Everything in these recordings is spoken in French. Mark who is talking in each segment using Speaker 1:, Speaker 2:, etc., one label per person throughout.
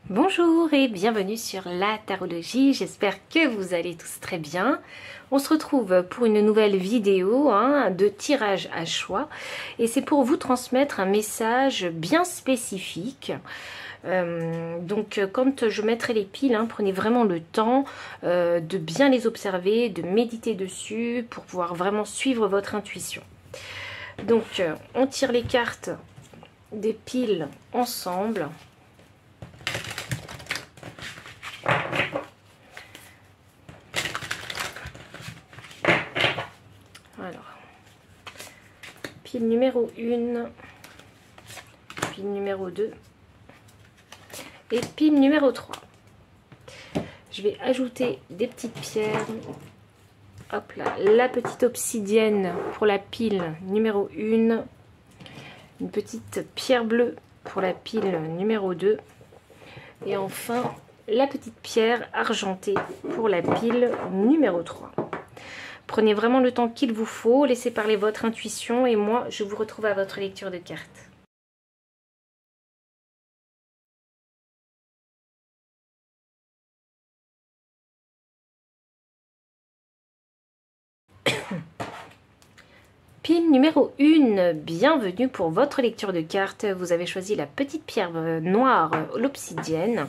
Speaker 1: Bonjour et bienvenue sur la tarologie, j'espère que vous allez tous très bien. On se retrouve pour une nouvelle vidéo de tirage à choix et c'est pour vous transmettre un message bien spécifique. Donc quand je mettrai les piles, prenez vraiment le temps de bien les observer, de méditer dessus pour pouvoir vraiment suivre votre intuition. Donc on tire les cartes des piles ensemble. Alors, pile numéro 1, pile numéro 2 et pile numéro 3. Je vais ajouter des petites pierres. Hop là, la petite obsidienne pour la pile numéro 1, une petite pierre bleue pour la pile numéro 2 et enfin la petite pierre argentée pour la pile numéro 3. Prenez vraiment le temps qu'il vous faut, laissez parler votre intuition et moi, je vous retrouve à votre lecture de cartes. Pile numéro 1, bienvenue pour votre lecture de cartes. Vous avez choisi la petite pierre noire, l'obsidienne,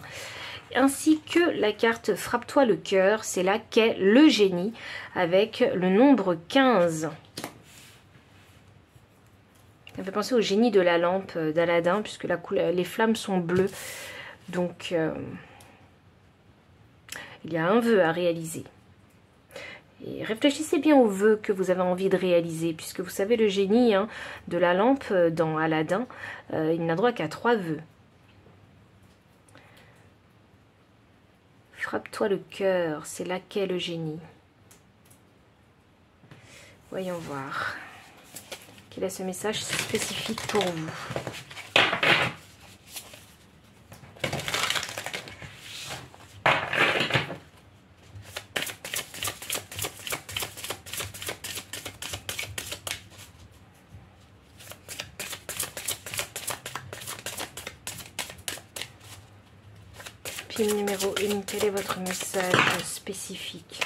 Speaker 1: ainsi que la carte Frappe-toi le cœur, c'est là qu'est le génie, avec le nombre 15. Ça fait penser au génie de la lampe d'Aladin, puisque les flammes sont bleues. Donc, il y a un vœu à réaliser. Et réfléchissez bien aux vœux que vous avez envie de réaliser, puisque vous savez, le génie de la lampe dans Aladin, il n'a droit qu'à 3 vœux. Frappe-toi le cœur, c'est là qu'est le génie. Voyons voir. Quel est ce message spécifique pour vous? Pile numéro 1, quel est votre message spécifique?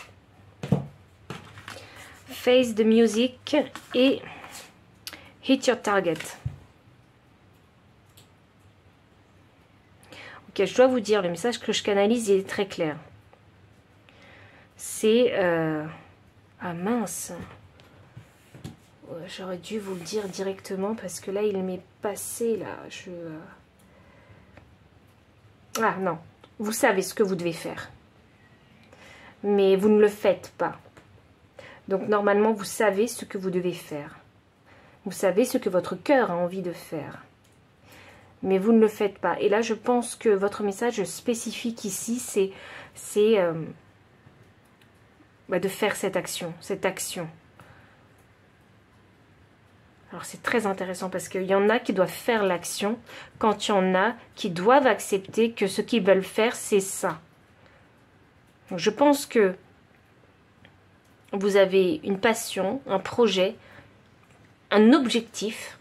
Speaker 1: Face the music et hit your target. Ok, je dois vous dire, le message que je canalise, il est très clair. C'est... Ah mince, j'aurais dû vous le dire directement parce que là, il m'est passé, là. Ah non, vous savez ce que vous devez faire. Mais vous ne le faites pas. Donc normalement, vous savez ce que vous devez faire. Vous savez ce que votre cœur a envie de faire. Mais vous ne le faites pas. Et là, je pense que votre message spécifique ici, c'est de faire cette action. Alors c'est très intéressant parce qu'il y en a qui doivent faire l'action quand il y en a qui doivent accepter que ce qu'ils veulent faire, c'est ça. Donc, je pense que vous avez une passion, un projet, un objectif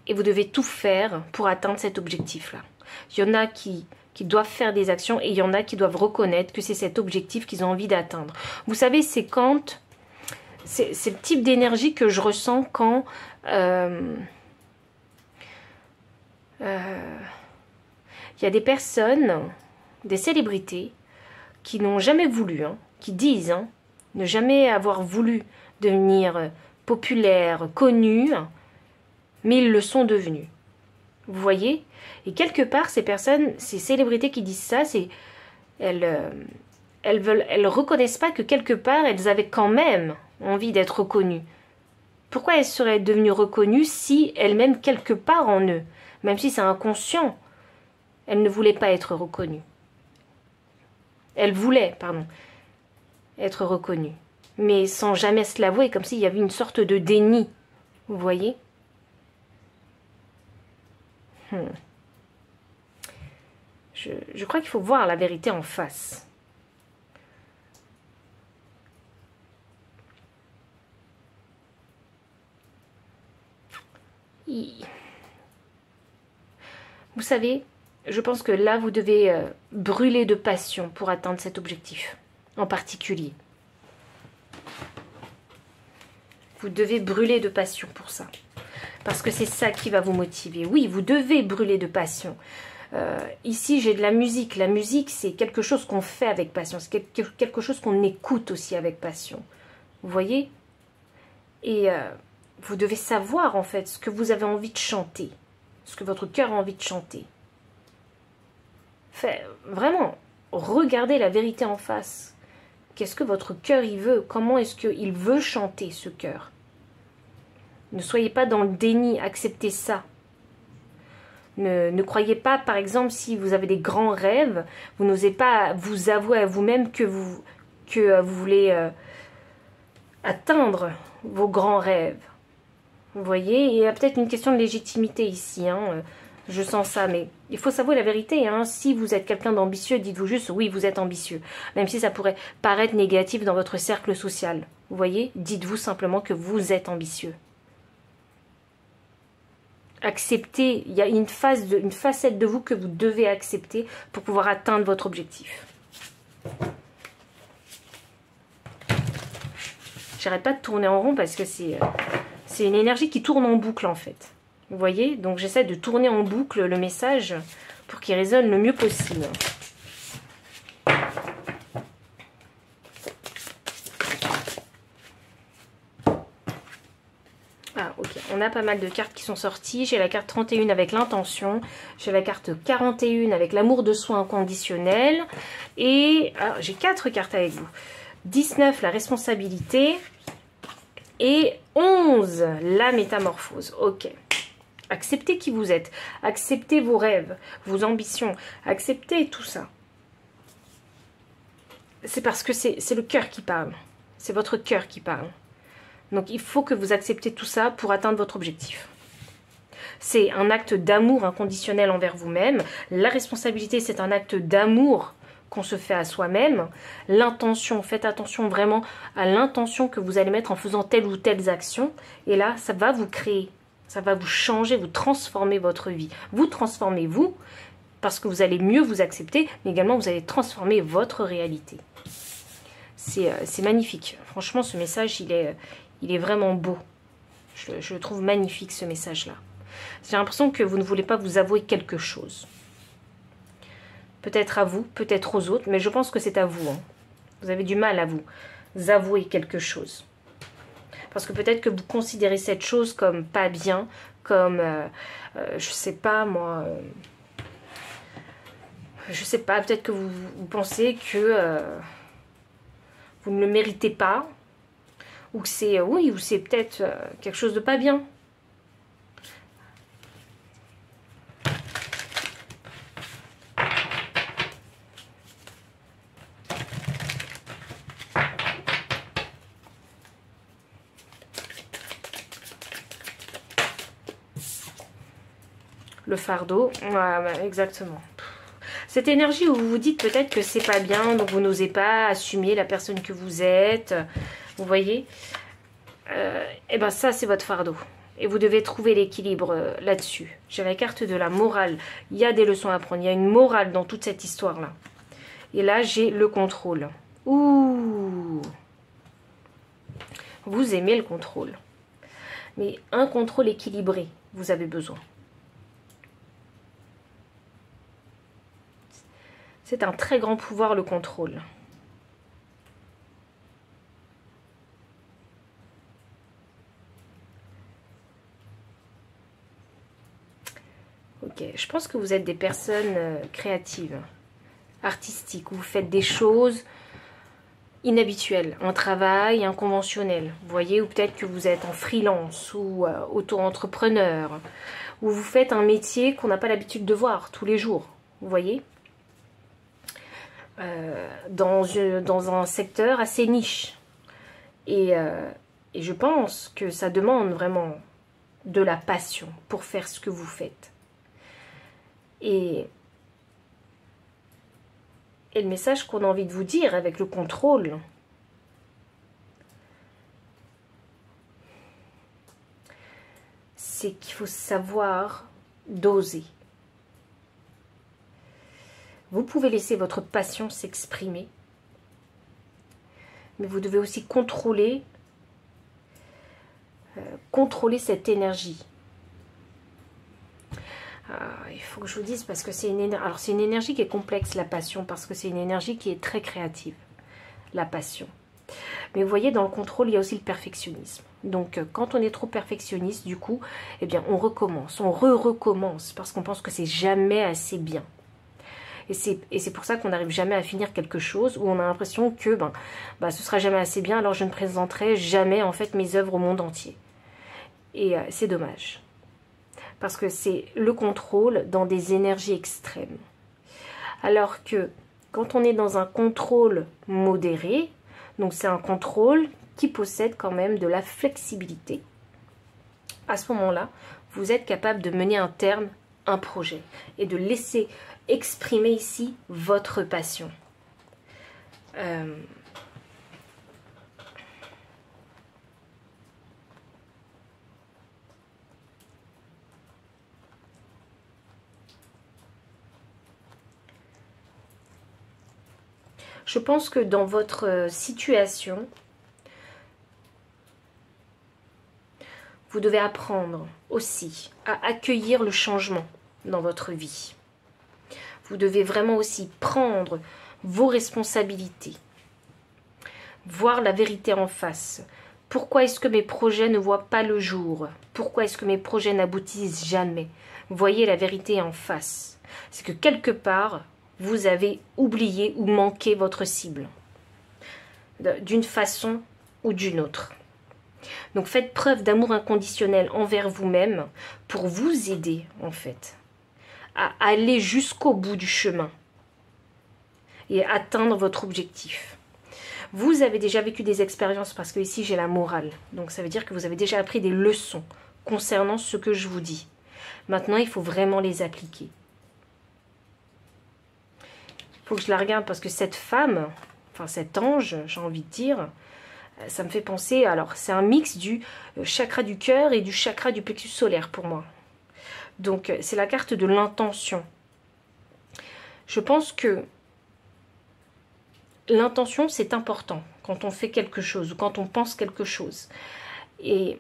Speaker 1: et vous devez tout faire pour atteindre cet objectif-là. Il y en a qui doivent faire des actions et il y en a qui doivent reconnaître que c'est cet objectif qu'ils ont envie d'atteindre. Vous savez, c'est quand... C'est le type d'énergie que je ressens quand il y a des personnes, des célébrités, qui n'ont jamais voulu, qui disent ne jamais avoir voulu devenir populaires, connus, mais ils le sont devenus. Vous voyez? Et quelque part, ces personnes, ces célébrités qui disent ça, elles reconnaissent pas que quelque part, elles avaient quand même envie d'être reconnues. Pourquoi elles seraient devenues reconnues si elles-mêmes, quelque part en eux, même si c'est inconscient, elles ne voulaient pas être reconnues. Elles voulaient, pardon, être reconnues, mais sans jamais se l'avouer, comme s'il y avait une sorte de déni. Vous voyez? Je crois qu'il faut voir la vérité en face. Vous savez, je pense que là, vous devez brûler de passion pour atteindre cet objectif en particulier. Vous devez brûler de passion pour ça. Parce que c'est ça qui va vous motiver. Oui, vous devez brûler de passion. Ici, j'ai de la musique. La musique, c'est quelque chose qu'on fait avec passion. C'est quelque chose qu'on écoute aussi avec passion. Vous voyez? Et vous devez savoir, en fait, ce que vous avez envie de chanter. Ce que votre cœur a envie de chanter. Vraiment, regardez la vérité en face. Qu'est-ce que votre cœur il veut? Comment est-ce qu'il veut chanter ce cœur? Ne soyez pas dans le déni, acceptez ça. Ne croyez pas, par exemple, si vous avez des grands rêves, vous n'osez pas vous avouer à vous-même que vous voulez atteindre vos grands rêves. Vous voyez, il y a peut-être une question de légitimité ici, hein. Je sens ça, mais il faut s'avouer la vérité. Hein. Si vous êtes quelqu'un d'ambitieux, dites-vous juste, oui, vous êtes ambitieux. Même si ça pourrait paraître négatif dans votre cercle social. Vous voyez, dites-vous simplement que vous êtes ambitieux. Acceptez, il y a une facette de vous que vous devez accepter pour pouvoir atteindre votre objectif. J'arrête pas de tourner en rond parce que c'est une énergie qui tourne en boucle en fait. Vous voyez? Donc j'essaie de tourner en boucle le message pour qu'il résonne le mieux possible. Ah ok, on a pas mal de cartes qui sont sorties. J'ai la carte 31 avec l'intention. J'ai la carte 41 avec l'amour de soi inconditionnel. Et j'ai 4 cartes avec vous. 19, la responsabilité. Et 11, la métamorphose. Ok. Acceptez qui vous êtes. Acceptez vos rêves, vos ambitions. Acceptez tout ça. C'est parce que c'est le cœur qui parle. C'est votre cœur qui parle. Donc il faut que vous acceptez tout ça pour atteindre votre objectif. C'est un acte d'amour inconditionnel envers vous-même. La responsabilité, c'est un acte d'amour qu'on se fait à soi-même. L'intention, faites attention vraiment à l'intention que vous allez mettre en faisant telle ou telle action. Et là, ça va vous créer, ça va vous changer, vous transformer votre vie. Vous transformez vous, parce que vous allez mieux vous accepter, mais également vous allez transformer votre réalité. C'est magnifique. Franchement, ce message, il est vraiment beau. Je le trouve magnifique, ce message-là. J'ai l'impression que vous ne voulez pas vous avouer quelque chose. Peut-être à vous, peut-être aux autres, mais je pense que c'est à vous. Hein. Vous avez du mal à vous avouer quelque chose. Parce que peut-être que vous considérez cette chose comme pas bien, comme, je sais pas moi, je sais pas, peut-être que vous pensez que vous ne le méritez pas, ou que c'est, oui, ou c'est peut-être quelque chose de pas bien. Le fardeau, ouais, exactement. Cette énergie où vous vous dites peut-être que c'est pas bien, donc vous n'osez pas assumer la personne que vous êtes, vous voyez, et ben ça c'est votre fardeau. Et vous devez trouver l'équilibre là-dessus. J'ai la carte de la morale. Il y a des leçons à prendre. Il y a une morale dans toute cette histoire-là. Et là, j'ai le contrôle. Ouh! Vous aimez le contrôle. Mais un contrôle équilibré, vous avez besoin. C'est un très grand pouvoir, le contrôle. Ok, je pense que vous êtes des personnes créatives, artistiques, où vous faites des choses inhabituelles, un travail inconventionnel, vous voyez, ou peut-être que vous êtes en freelance ou auto-entrepreneur, où vous faites un métier qu'on n'a pas l'habitude de voir tous les jours, vous voyez, dans un secteur assez niche. Et je pense que ça demande vraiment de la passion pour faire ce que vous faites. Et le message qu'on a envie de vous dire avec le contrôle, c'est qu'il faut savoir doser. Vous pouvez laisser votre passion s'exprimer, mais vous devez aussi contrôler cette énergie. Il faut que je vous dise, parce que c'est une énergie. Alors, c'est une énergie qui est complexe, la passion, parce que c'est une énergie qui est très créative, la passion. Mais vous voyez, dans le contrôle, il y a aussi le perfectionnisme. Donc, quand on est trop perfectionniste, du coup, eh bien, on recommence, on recommence, parce qu'on pense que c'est jamais assez bien. Et c'est pour ça qu'on n'arrive jamais à finir quelque chose, où on a l'impression que ce sera jamais assez bien, alors je ne présenterai jamais, en fait, mes œuvres au monde entier. Et c'est dommage. Parce que c'est le contrôle dans des énergies extrêmes. Alors que, quand on est dans un contrôle modéré, donc c'est un contrôle qui possède quand même de la flexibilité. À ce moment-là, vous êtes capable de mener à terme un projet et de laisser exprimer ici votre passion. Je pense que dans votre situation, vous devez apprendre aussi à accueillir le changement dans votre vie. Vous devez vraiment aussi prendre vos responsabilités, voir la vérité en face. Pourquoi est-ce que mes projets ne voient pas le jour? Pourquoi est-ce que mes projets n'aboutissent jamais? Voyez la vérité en face. C'est que quelque part, vous avez oublié ou manqué votre cible, d'une façon ou d'une autre. Donc faites preuve d'amour inconditionnel envers vous-même pour vous aider, en fait, à aller jusqu'au bout du chemin et atteindre votre objectif. Vous avez déjà vécu des expériences, parce que ici j'ai la morale, donc ça veut dire que vous avez déjà appris des leçons concernant ce que je vous dis. Maintenant, il faut vraiment les appliquer. Il faut que je la regarde, parce que cette femme, enfin cet ange, j'ai envie de dire, ça me fait penser, alors c'est un mix du chakra du cœur et du chakra du plexus solaire pour moi. Donc c'est la carte de l'intention. Je pense que l'intention, c'est important quand on fait quelque chose ou quand on pense quelque chose. Mais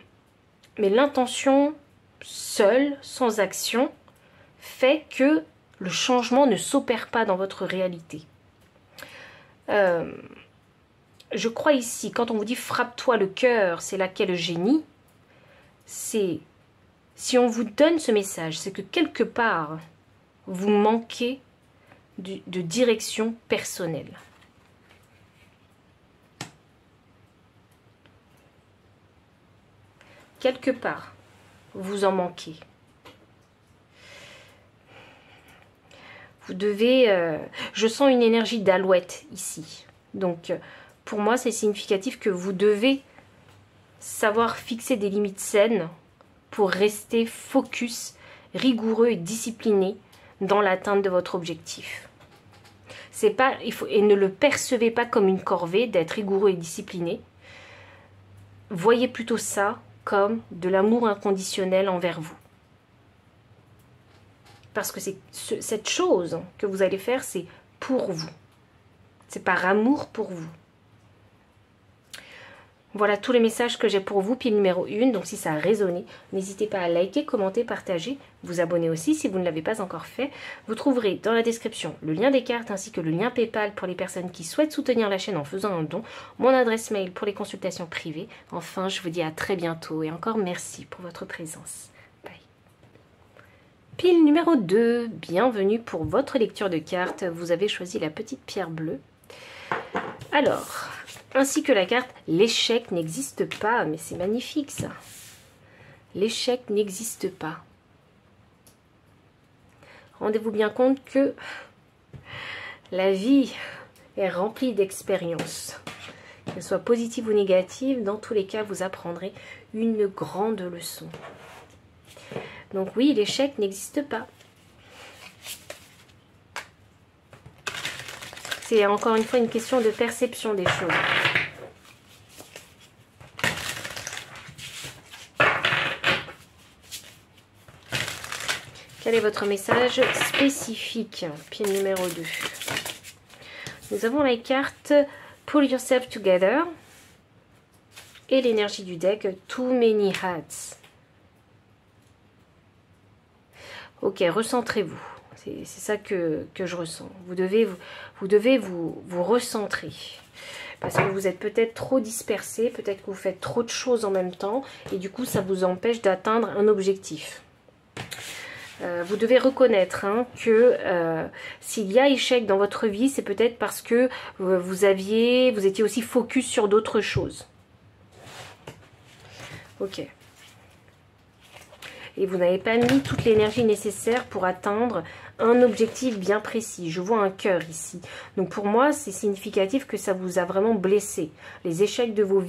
Speaker 1: l'intention seule, sans action, fait que le changement ne s'opère pas dans votre réalité. Je crois ici, quand on vous dit « frappe-toi le cœur, c'est là qu'est le génie », c'est, si on vous donne ce message, c'est que quelque part, vous manquez de direction personnelle. Quelque part, vous en manquez. Vous devez... je sens une énergie d'alouette ici. Donc, pour moi, c'est significatif que vous devez savoir fixer des limites saines pour rester focus, rigoureux et discipliné dans l'atteinte de votre objectif. C'est pas, et ne le percevez pas comme une corvée d'être rigoureux et discipliné. Voyez plutôt ça comme de l'amour inconditionnel envers vous. Parce que cette chose que vous allez faire, c'est pour vous. C'est par amour pour vous. Voilà tous les messages que j'ai pour vous, pile numéro 1. Donc si ça a résonné, n'hésitez pas à liker, commenter, partager, vous abonner aussi si vous ne l'avez pas encore fait. Vous trouverez dans la description le lien des cartes ainsi que le lien PayPal pour les personnes qui souhaitent soutenir la chaîne en faisant un don, mon adresse mail pour les consultations privées. Enfin, je vous dis à très bientôt et encore merci pour votre présence. Bye. Pile numéro 2, bienvenue pour votre lecture de cartes. Vous avez choisi la petite pierre bleue. Alors... ainsi que la carte « L'échec n'existe pas ». Mais c'est magnifique ça. L'échec n'existe pas. Rendez-vous bien compte que la vie est remplie d'expériences. Qu'elles soient positives ou négatives, dans tous les cas, vous apprendrez une grande leçon. Donc oui, l'échec n'existe pas. C'est encore une fois une question de perception des choses. Quel est votre message spécifique? Pile numéro 2. Nous avons la carte Pull Yourself Together. Et l'énergie du deck, Too Many Hats. Ok, recentrez-vous. C'est ça que je ressens. Vous devez vous recentrer. Parce que vous êtes peut-être trop dispersé, peut-être que vous faites trop de choses en même temps. Et du coup, ça vous empêche d'atteindre un objectif. Vous devez reconnaître que s'il y a échec dans votre vie, c'est peut-être parce que vous étiez aussi focus sur d'autres choses. Ok. Et vous n'avez pas mis toute l'énergie nécessaire pour atteindre un objectif bien précis. Je vois un cœur ici. Donc pour moi, c'est significatif que ça vous a vraiment blessé. Les échecs de votre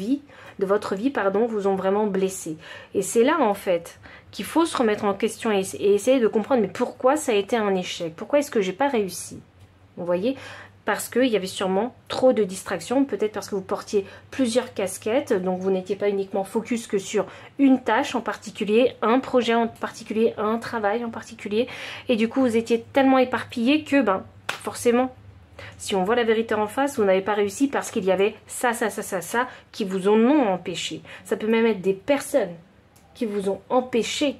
Speaker 1: vie, vous ont vraiment blessé. Et c'est là, en fait, qu'il faut se remettre en question et essayer de comprendre, mais pourquoi ça a été un échec? Pourquoi est-ce que j'ai pas réussi? Vous voyez? Parce qu'il y avait sûrement trop de distractions, peut-être parce que vous portiez plusieurs casquettes, donc vous n'étiez pas uniquement focus que sur une tâche en particulier, un projet en particulier, un travail en particulier, et du coup vous étiez tellement éparpillé que, forcément, si on voit la vérité en face, vous n'avez pas réussi parce qu'il y avait ça qui vous en ont empêché. Ça peut même être des personnes qui vous ont empêché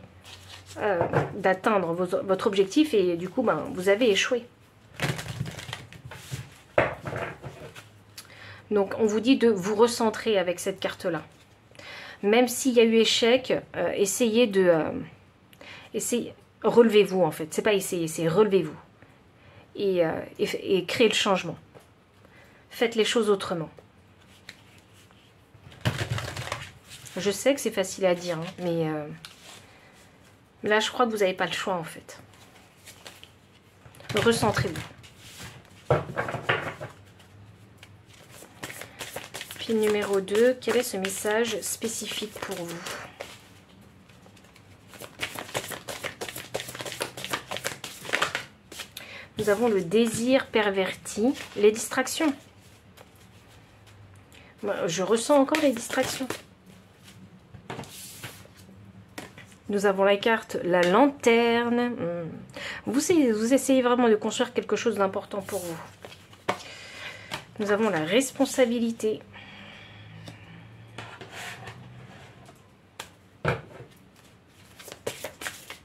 Speaker 1: d'atteindre votre objectif et du coup, vous avez échoué. Donc, on vous dit de vous recentrer avec cette carte-là. Même s'il y a eu échec, essayez de... relevez-vous, en fait. C'est pas essayer, c'est relevez-vous. Et créez le changement. Faites les choses autrement. Je sais que c'est facile à dire, mais là, je crois que vous n'avez pas le choix, en fait. Recentrez-vous. Pile numéro 2, quel est ce message spécifique pour vous? Nous avons le désir perverti, les distractions. Je ressens encore les distractions. Nous avons la carte la lanterne. Vous essayez vraiment de construire quelque chose d'important pour vous. Nous avons la responsabilité.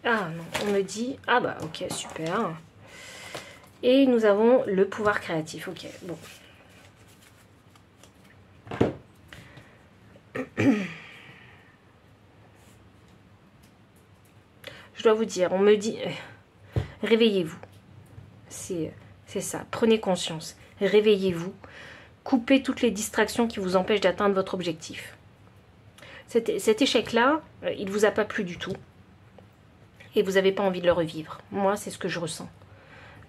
Speaker 1: Ah non, on me dit... Ah bah ok, super. Et nous avons le pouvoir créatif. Ok, bon. Je dois vous dire, on me dit... réveillez-vous. C'est ça, prenez conscience. Réveillez-vous. Coupez toutes les distractions qui vous empêchent d'atteindre votre objectif. Cet échec-là, il ne vous a pas plu du tout. Et vous n'avez pas envie de le revivre. Moi, c'est ce que je ressens.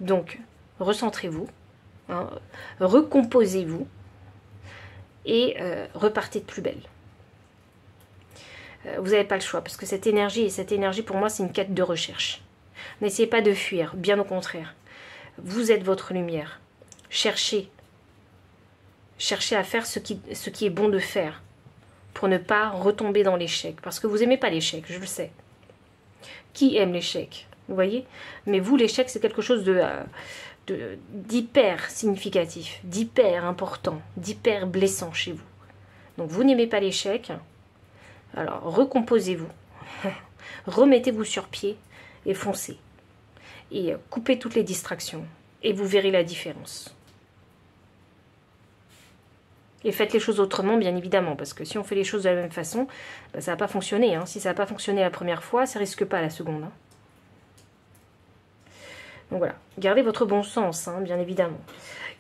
Speaker 1: Donc, recentrez-vous, recomposez-vous et repartez de plus belle. Vous n'avez pas le choix parce que cette énergie pour moi, c'est une quête de recherche. N'essayez pas de fuir, bien au contraire. Vous êtes votre lumière. Cherchez à faire ce qui est bon de faire pour ne pas retomber dans l'échec. Parce que vous n'aimez pas l'échec, je le sais. Qui aime l'échec? Vous voyez? Mais vous, l'échec, c'est quelque chose d'hyper significatif, d'hyper important, d'hyper blessant chez vous. Donc, vous n'aimez pas l'échec. Alors, recomposez-vous. Remettez-vous sur pied et foncez. Et coupez toutes les distractions. Et vous verrez la différence. Et faites les choses autrement, bien évidemment, parce que si on fait les choses de la même façon, ça ne va pas fonctionner. Si ça n'a pas fonctionné la première fois, ça ne risque pas la seconde. Donc voilà, gardez votre bon sens, bien évidemment.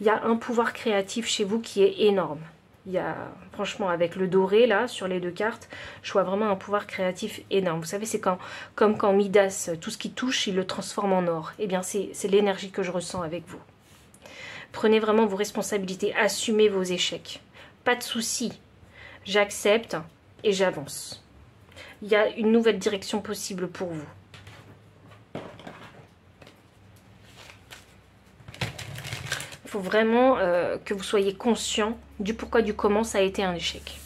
Speaker 1: Il y a un pouvoir créatif chez vous qui est énorme. Il y a, franchement, avec le doré, là, sur les deux cartes, je vois vraiment un pouvoir créatif énorme. Vous savez, c'est comme quand Midas, tout ce qui touche, il le transforme en or. Eh bien, c'est l'énergie que je ressens avec vous. Prenez vraiment vos responsabilités, assumez vos échecs. Pas de souci, j'accepte et j'avance. Il y a une nouvelle direction possible pour vous. Il faut vraiment que vous soyez conscient du pourquoi, du comment ça a été un échec.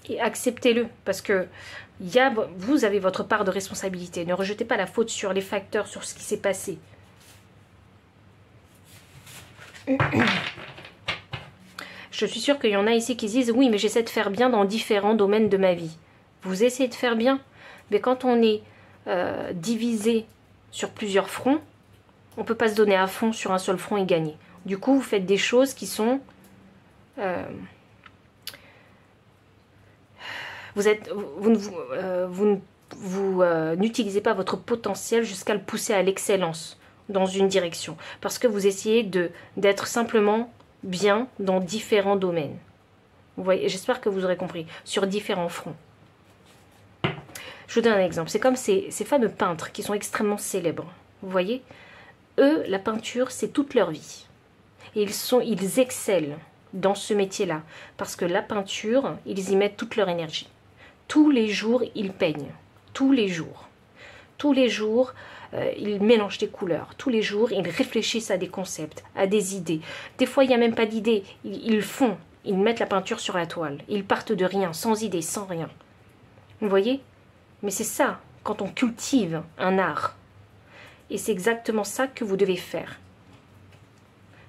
Speaker 1: Et acceptez-le, parce que vous avez votre part de responsabilité. Ne rejetez pas la faute sur les facteurs, sur ce qui s'est passé. Je suis sûre qu'il y en a ici qui disent « Oui, mais j'essaie de faire bien dans différents domaines de ma vie. » Vous essayez de faire bien, mais quand on est divisé sur plusieurs fronts, on ne peut pas se donner à fond sur un seul front et gagner. Du coup, vous faites des choses qui sont... vous n'utilisez pas votre potentiel jusqu'à le pousser à l'excellence dans une direction. Parce que vous essayez d'être simplement bien dans différents domaines. Vous voyez, j'espère que vous aurez compris. Sur différents fronts. Je vous donne un exemple. C'est comme ces fameux peintres qui sont extrêmement célèbres. Vous voyez, eux, la peinture, c'est toute leur vie. Et ils excellent dans ce métier-là. Parce que la peinture, ils y mettent toute leur énergie. Tous les jours, ils peignent. Tous les jours. Tous les jours, ils mélangent des couleurs. Tous les jours, ils réfléchissent à des concepts, à des idées. Des fois, il n'y a même pas d'idées. Ils font. Ils mettent la peinture sur la toile. Ils partent de rien, sans idée, sans rien. Vous voyez ? Mais c'est ça, quand on cultive un art. Et c'est exactement ça que vous devez faire.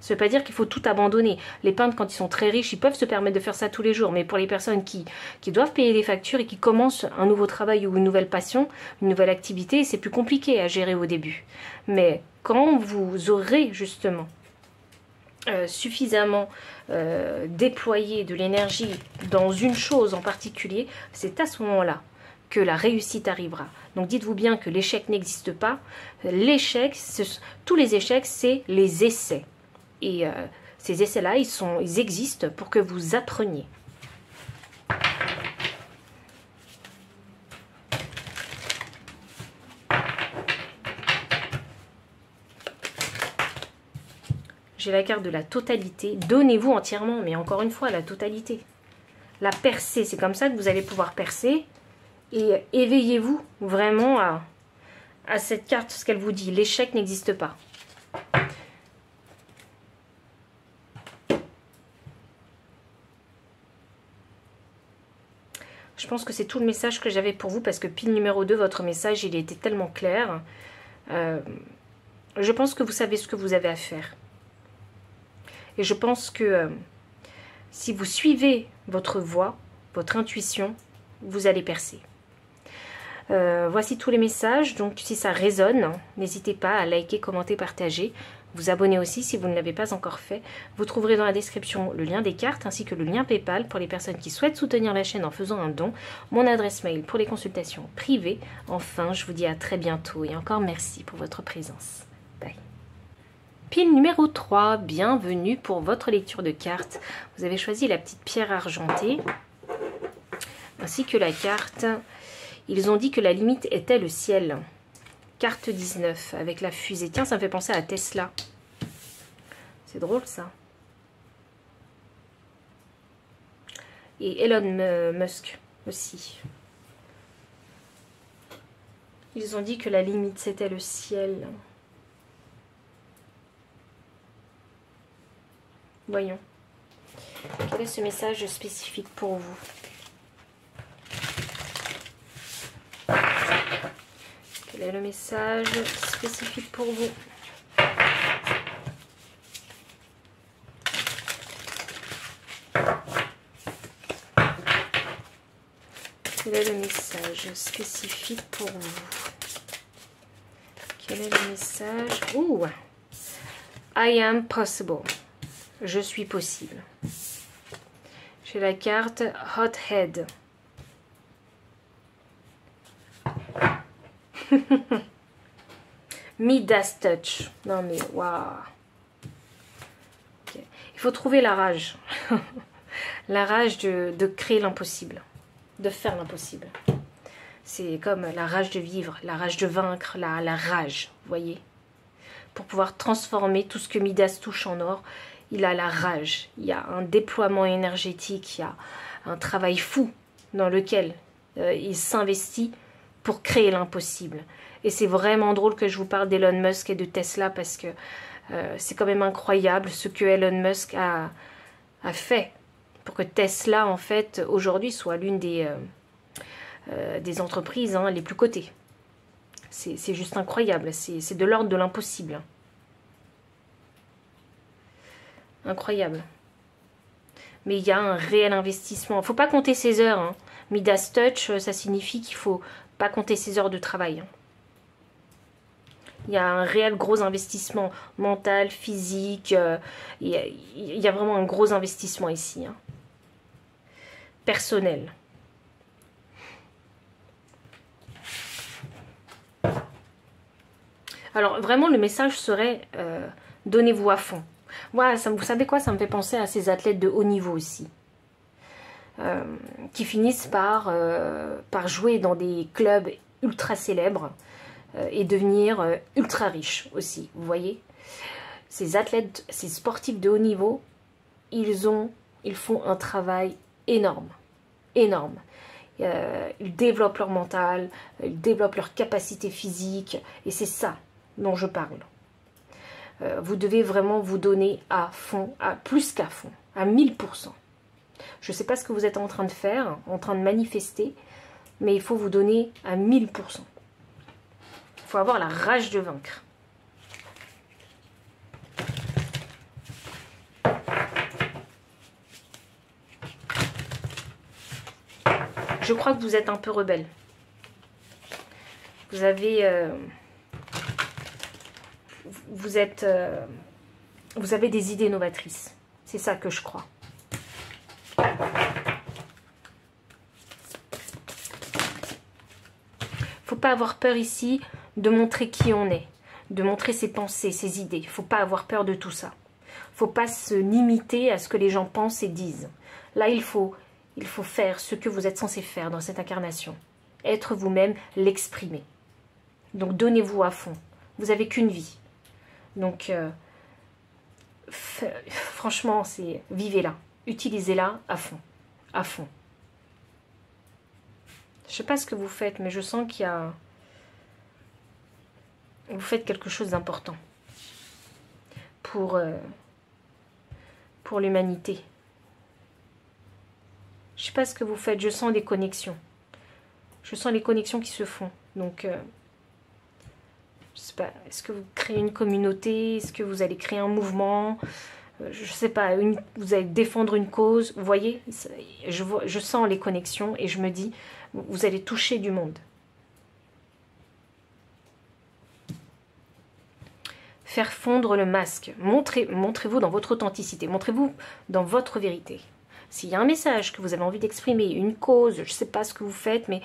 Speaker 1: Ça ne veut pas dire qu'il faut tout abandonner. Les peintres, quand ils sont très riches, ils peuvent se permettre de faire ça tous les jours. Mais pour les personnes qui doivent payer des factures et qui commencent un nouveau travail ou une nouvelle passion, une nouvelle activité, c'est plus compliqué à gérer au début. Mais quand vous aurez justement suffisamment déployé de l'énergie dans une chose en particulier, c'est à ce moment-là que la réussite arrivera. Donc dites-vous bien que l'échec n'existe pas. L'échec, tous les échecs, c'est les essais. Et ces essais-là, ils existent pour que vous appreniez. J'ai la carte de la totalité. Donnez-vous entièrement, mais encore une fois, la totalité. La percée, c'est comme ça que vous allez pouvoir percer. Et éveillez-vous vraiment à cette carte, ce qu'elle vous dit. L'échec n'existe pas. Je pense que c'est tout le message que j'avais pour vous, parce que pile numéro 2, votre message, il était tellement clair. Je pense que vous savez ce que vous avez à faire. Et je pense que si vous suivez votre voix, votre intuition, vous allez percer. Voici tous les messages. Donc si ça résonne, n'hésitez pas à liker, commenter, partager. Vous abonner aussi si vous ne l'avez pas encore fait. Vous trouverez dans la description le lien des cartes ainsi que le lien PayPal pour les personnes qui souhaitent soutenir la chaîne en faisant un don. Mon adresse mail pour les consultations privées. Enfin, je vous dis à très bientôt et encore merci pour votre présence. Bye. Pile numéro 3, bienvenue pour votre lecture de cartes. Vous avez choisi la petite pierre argentée ainsi que la carte. Ils ont dit que la limite était le ciel. Carte 19 avec la fusée. Tiens, ça me fait penser à Tesla. C'est drôle ça. Et Elon Musk aussi. Ils ont dit que la limite c'était le ciel. Voyons. Quel est ce message spécifique pour vous ? Quel est le message spécifique pour vous? Quel est le message spécifique pour vous? Quel est le message? Ouh! I am possible. Je suis possible. J'ai la carte Hot Head. Midas Touch. Non mais waouh. Okay. Il faut trouver la rage. La rage de créer l'impossible. De faire l'impossible. C'est comme la rage de vivre, la rage de vaincre, la rage, vous voyez. Pour pouvoir transformer tout ce que Midas touche en or, il a la rage. Il y a un déploiement énergétique, il y a un travail fou dans lequel il s'investit pour créer l'impossible. Et c'est vraiment drôle que je vous parle d'Elon Musk et de Tesla parce que c'est quand même incroyable ce que Elon Musk a fait pour que Tesla, en fait, aujourd'hui, soit l'une des entreprises les plus cotées. C'est juste incroyable, c'est de l'ordre de l'impossible. Incroyable. Mais il y a un réel investissement. Il ne faut pas compter ses heures. Hein. Midas Touch, ça signifie qu'il ne faut pas compter ses heures de travail. Il y a un réel gros investissement mental, physique. Il y a vraiment un gros investissement ici. Hein. Personnel. Alors vraiment le message serait donnez-vous à fond. Moi, vous savez quoi, ça me fait penser à ces athlètes de haut niveau aussi. Qui finissent par jouer dans des clubs ultra célèbres et devenir ultra riches aussi, vous voyez. Ces athlètes, ces sportifs de haut niveau, ils font un travail énorme, énorme. Ils développent leur mental, ils développent leur capacité physique, et c'est ça dont je parle. Vous devez vraiment vous donner à fond, plus qu'à fond, à 1000%. Je ne sais pas ce que vous êtes en train de faire, en train de manifester, mais il faut vous donner à 1000%. Il faut avoir la rage de vaincre. Je crois que vous êtes un peu rebelle. Vous avez... vous avez des idées novatrices. C'est ça que je crois. Faut pas avoir peur ici de montrer qui on est, de montrer ses pensées, ses idées. Faut pas avoir peur de tout ça. Faut pas se limiter à ce que les gens pensent et disent. Là, il faut faire ce que vous êtes censé faire dans cette incarnation. Être vous-même, l'exprimer. Donc, donnez-vous à fond. Vous avez qu'une vie. Donc, franchement, vivez-la. Utilisez-la à fond. À fond. Je ne sais pas ce que vous faites, mais je sens qu'il y a... Vous faites quelque chose d'important pour l'humanité. Je ne sais pas ce que vous faites, je sens des connexions. Je sens les connexions qui se font. Donc, je sais pas, est-ce que vous créez une communauté? Est-ce que vous allez créer un mouvement? Je ne sais pas, vous allez défendre une cause. Vous voyez, je sens les connexions et je me dis, vous allez toucher du monde. Faire fondre le masque. Montrez-vous dans votre authenticité. Montrez-vous dans votre vérité. S'il y a un message que vous avez envie d'exprimer, une cause, je ne sais pas ce que vous faites, mais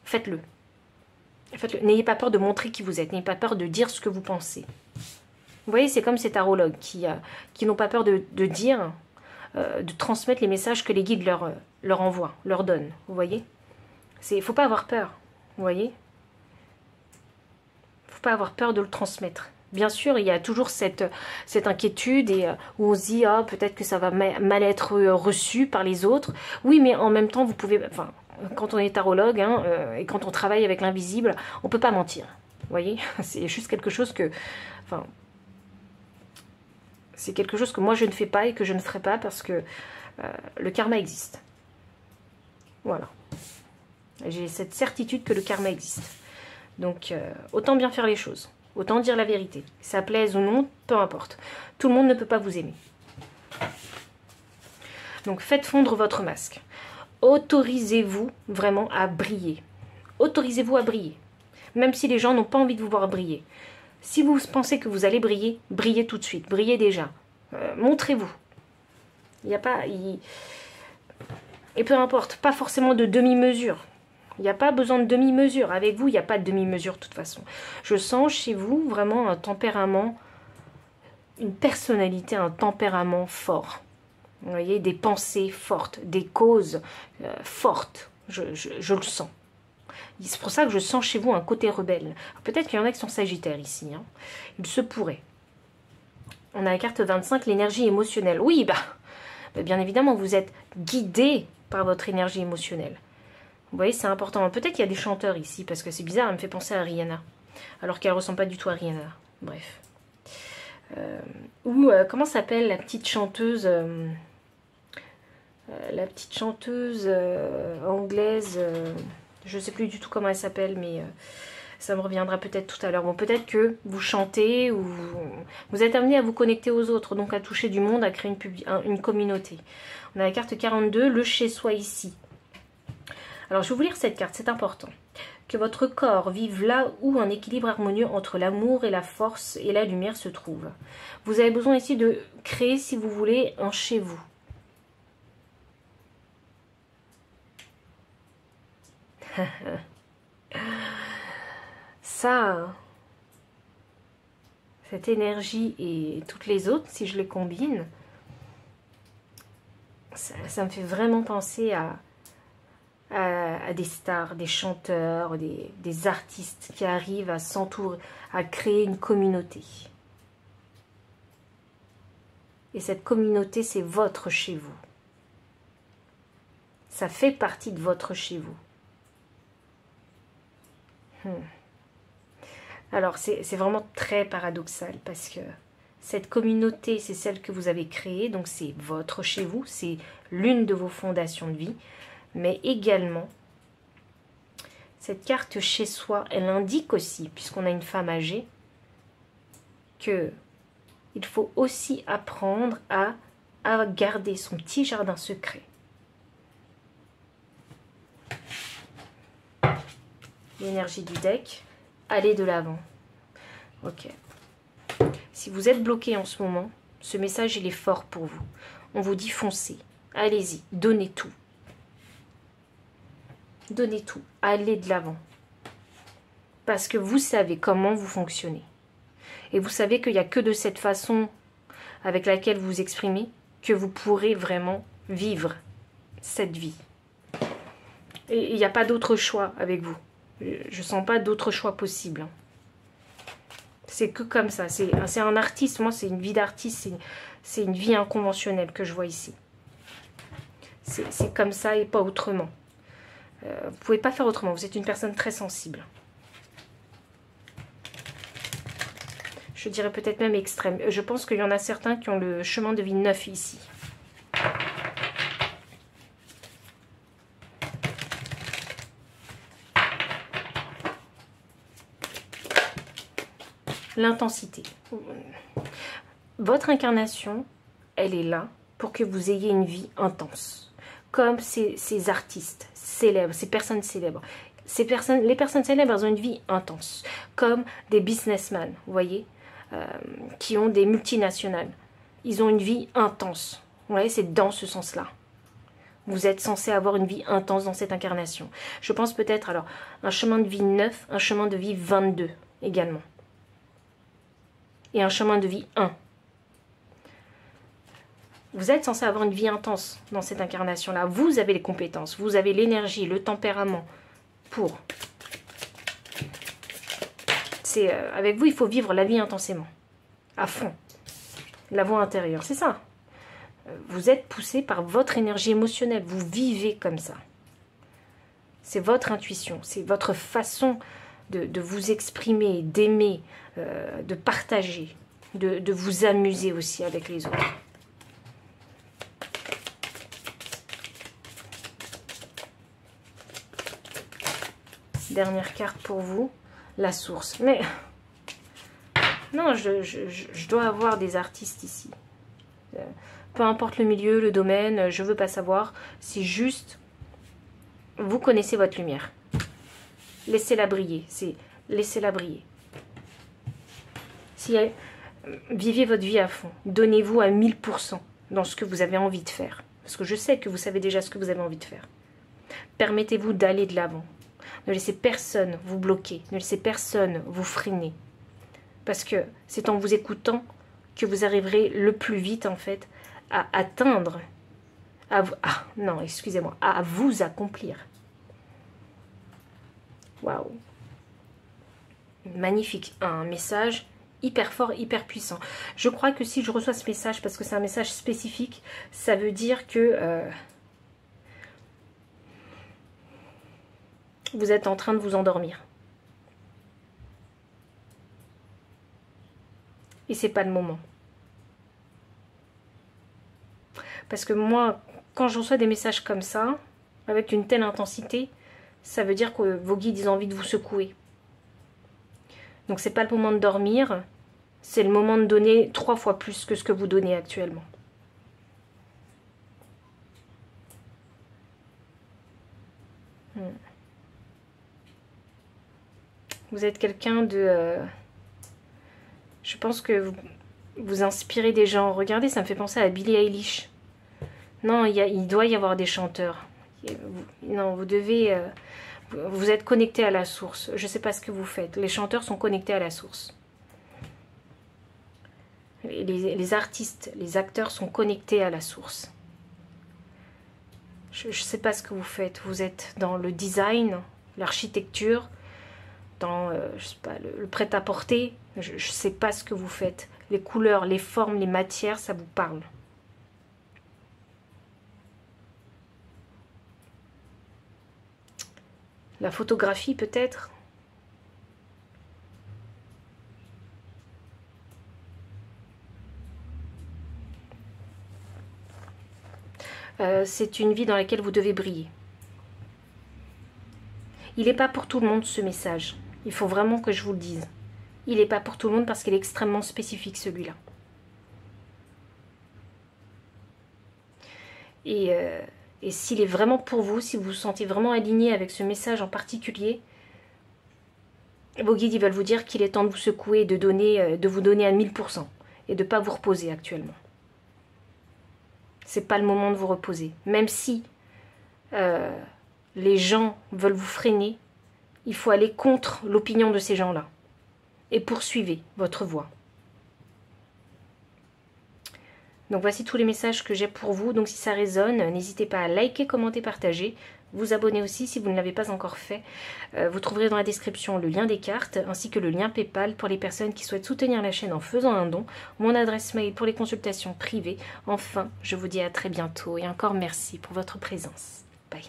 Speaker 1: faites-le. N'ayez pas peur de montrer qui vous êtes. N'ayez pas peur de dire ce que vous pensez. Vous voyez, c'est comme ces tarologues qui n'ont pas peur de dire, de transmettre les messages que les guides leur envoient, leur donnent. Vous voyez? Il ne faut pas avoir peur. Vous voyez? Il ne faut pas avoir peur de le transmettre. Bien sûr, il y a toujours cette inquiétude et où on se dit ah, peut-être que ça va mal être reçu par les autres. Oui, mais en même temps, vous pouvez... Enfin, quand on est tarologue et quand on travaille avec l'invisible, on ne peut pas mentir. Vous voyez? C'est juste quelque chose que... Enfin, c'est quelque chose que moi je ne fais pas et que je ne ferai pas parce que le karma existe. Voilà. J'ai cette certitude que le karma existe. Donc, autant bien faire les choses. Autant dire la vérité. Ça plaise ou non, peu importe. Tout le monde ne peut pas vous aimer. Donc, faites fondre votre masque. Autorisez-vous vraiment à briller. Autorisez-vous à briller. Même si les gens n'ont pas envie de vous voir briller. Si vous pensez que vous allez briller, brillez tout de suite. Brillez déjà. Montrez-vous. Il n'y a pas... Et peu importe, pas forcément de demi-mesure. Il n'y a pas besoin de demi-mesure. Avec vous, il n'y a pas de demi-mesure de toute façon. Je sens chez vous vraiment un tempérament, une personnalité, un tempérament fort. Vous voyez, des pensées fortes, des causes fortes. Je le sens. C'est pour ça que je sens chez vous un côté rebelle. Peut-être qu'il y en a qui sont sagittaires ici. Hein. Il se pourrait. On a la carte 25, l'énergie émotionnelle. Oui, bien évidemment, vous êtes guidé par votre énergie émotionnelle. Vous voyez, c'est important. Peut-être qu'il y a des chanteurs ici, parce que c'est bizarre, elle me fait penser à Rihanna. Alors qu'elle ne ressemble pas du tout à Rihanna. Bref. Comment s'appelle la petite chanteuse la petite chanteuse anglaise, je ne sais plus du tout comment elle s'appelle, mais ça me reviendra peut-être tout à l'heure. Bon, peut-être que vous chantez ou vous êtes amené à vous connecter aux autres, donc à toucher du monde, à créer une communauté. On a la carte 42, le chez-soi ici. Alors, je vais vous lire cette carte, c'est important. Que votre corps vive là où un équilibre harmonieux entre l'amour et la force et la lumière se trouve. Vous avez besoin ici de créer, si vous voulez, un chez vous. Ça, cette énergie et toutes les autres, si je les combine, ça me fait vraiment penser à des stars, des chanteurs, des artistes qui arrivent à s'entourer, à créer une communauté. Et cette communauté, c'est votre chez vous. Ça fait partie de votre chez vous. Alors, c'est vraiment très paradoxal parce que cette communauté, c'est celle que vous avez créée, donc c'est votre chez vous, c'est l'une de vos fondations de vie, mais également, cette carte chez soi, elle indique aussi, puisqu'on a une femme âgée, que il faut aussi apprendre à garder son petit jardin secret. L'énergie du deck, allez de l'avant. Ok. Si vous êtes bloqué en ce moment, ce message il est fort pour vous. On vous dit foncez, allez-y, donnez tout. Donnez tout, allez de l'avant. Parce que vous savez comment vous fonctionnez. Et vous savez qu'il n'y a que de cette façon avec laquelle vous vous exprimez que vous pourrez vraiment vivre cette vie. Et il n'y a pas d'autre choix avec vous. Je ne sens pas d'autre choix possible. C'est que comme ça. C'est un artiste. Moi, c'est une vie d'artiste. C'est une vie inconventionnelle que je vois ici. C'est comme ça et pas autrement. Vous ne pouvez pas faire autrement. Vous êtes une personne très sensible. Je dirais peut-être même extrême. Je pense qu'il y en a certains qui ont le chemin de vie neuf ici. L'intensité. Votre incarnation, elle est là pour que vous ayez une vie intense. Comme ces artistes célèbres, ces personnes célèbres. Les personnes célèbres, elles ont une vie intense. Comme des businessmen, vous voyez, qui ont des multinationales. Ils ont une vie intense. Vous voyez, c'est dans ce sens-là. Vous êtes censé avoir une vie intense dans cette incarnation. Je pense peut-être, alors, un chemin de vie 9, un chemin de vie 22 également. Et un chemin de vie 1. Vous êtes censé avoir une vie intense dans cette incarnation-là. Vous avez les compétences, vous avez l'énergie, le tempérament pour. Avec vous, il faut vivre la vie intensément, à fond. La voix intérieure, c'est ça. Vous êtes poussé par votre énergie émotionnelle, vous vivez comme ça. C'est votre intuition, c'est votre façon de vous exprimer, d'aimer, de partager, de vous amuser aussi avec les autres. Dernière carte pour vous, la source. Mais non, je dois avoir des artistes ici. Peu importe le milieu, le domaine, je ne veux pas savoir. C'est juste, vous connaissez votre lumière. Laissez-la briller. Laissez-la briller. Vivez votre vie à fond. Donnez-vous à 1000% dans ce que vous avez envie de faire. Parce que je sais que vous savez déjà ce que vous avez envie de faire. Permettez-vous d'aller de l'avant. Ne laissez personne vous bloquer. Ne laissez personne vous freiner. Parce que c'est en vous écoutant que vous arriverez le plus vite, en fait, à atteindre, à vous accomplir. Waouh! Magnifique. Un message hyper fort, hyper puissant. Je crois que si je reçois ce message, parce que c'est un message spécifique, ça veut dire que vous êtes en train de vous endormir. Et c'est pas le moment. Parce que moi, quand je reçois des messages comme ça, avec une telle intensité, ça veut dire que vos guides, ils ont envie de vous secouer. Donc c'est pas le moment de dormir, c'est le moment de donner 3 fois plus que ce que vous donnez actuellement. Vous êtes quelqu'un de... je pense que vous inspirez des gens. Regardez, ça me fait penser à Billie Eilish. Non, il doit y avoir des chanteurs. Non, vous devez... vous êtes connecté à la source. Je ne sais pas ce que vous faites. Les chanteurs sont connectés à la source. Les artistes, les acteurs sont connectés à la source. Je ne sais pas ce que vous faites. Vous êtes dans le design, l'architecture, dans je sais pas, le prêt-à-porter. Je ne sais pas ce que vous faites. Les couleurs, les formes, les matières, ça vous parle. La photographie peut-être. C'est une vie dans laquelle vous devez briller. Il n'est pas pour tout le monde ce message. Il faut vraiment que je vous le dise. Il n'est pas pour tout le monde parce qu'il est extrêmement spécifique celui-là. Et s'il est vraiment pour vous, si vous vous sentez vraiment aligné avec ce message en particulier, vos guides ils veulent vous dire qu'il est temps de vous secouer, de vous donner à 1000% et de ne pas vous reposer actuellement. C'est pas le moment de vous reposer. Même si les gens veulent vous freiner, il faut aller contre l'opinion de ces gens-là. Et poursuivez votre voie. Donc voici tous les messages que j'ai pour vous. Donc si ça résonne, n'hésitez pas à liker, commenter, partager. Vous abonner aussi si vous ne l'avez pas encore fait. Vous trouverez dans la description le lien des cartes ainsi que le lien PayPal pour les personnes qui souhaitent soutenir la chaîne en faisant un don. Mon adresse mail pour les consultations privées. Enfin, je vous dis à très bientôt et encore merci pour votre présence. Bye.